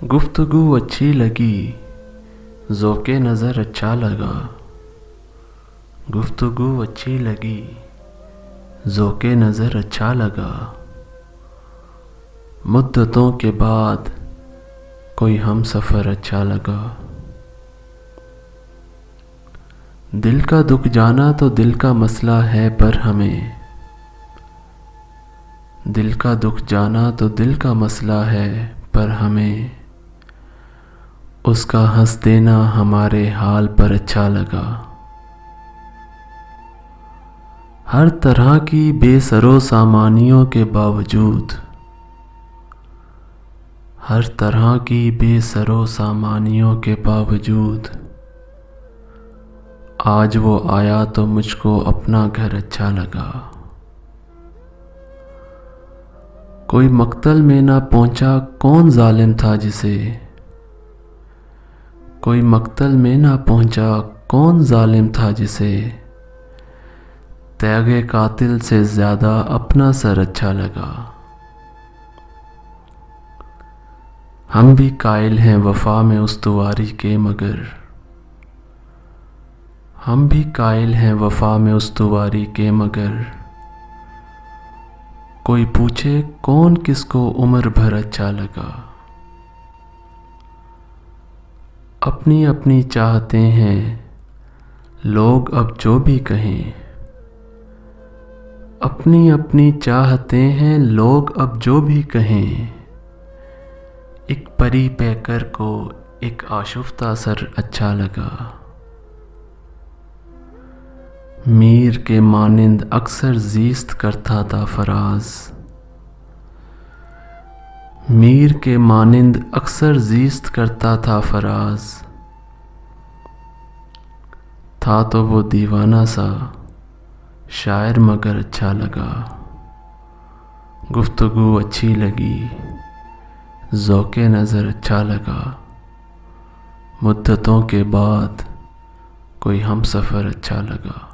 गुफ्तगू अच्छी लगी, ज़ौक़े नज़र अच्छा लगा। गुफ्तगू अच्छी लगी, ज़ौक़े नज़र अच्छा लगा। मुद्दतों के बाद कोई हम सफ़र अच्छा लगा। दिल का दुख जाना तो दिल का मसला है, पर हमें दिल का दुख जाना तो दिल का मसला है, पर हमें उसका हंस देना हमारे हाल पर अच्छा लगा। हर तरह की बेसरो सामानियों के बावजूद, हर तरह की बेसरो सामानियों के बावजूद, आज वो आया तो मुझको अपना घर अच्छा लगा। कोई मक्तल में ना पहुंचा, कौन जालिम था जिसे, कोई मक्तल में ना पहुंचा, कौन जालिम था जिसे त्यागे कातिल से ज़्यादा अपना सर अच्छा लगा। हम भी कायल हैं वफा में उस्तवारी के, मगर हम भी कायल हैं वफा में उस्तवारी के, मगर कोई पूछे कौन किसको उम्र भर अच्छा लगा। अपनी अपनी चाहते हैं लोग अब जो भी कहें, अपनी अपनी चाहते हैं लोग अब जो भी कहें। एक परी पैकर को एक आशुफ्ता सर अच्छा लगा। मीर के मानिंद अक्सर ज़ीस्त करता था फराज, मीर के मानिंद अक्सर ज़ीस्त करता था फराज। था तो वो दीवाना सा शायर, मगर अच्छा लगा। गुफ्तगू अच्छी लगी, ज़ौक़े नज़र अच्छा लगा। मुद्दतों के बाद कोई हम सफ़र अच्छा लगा।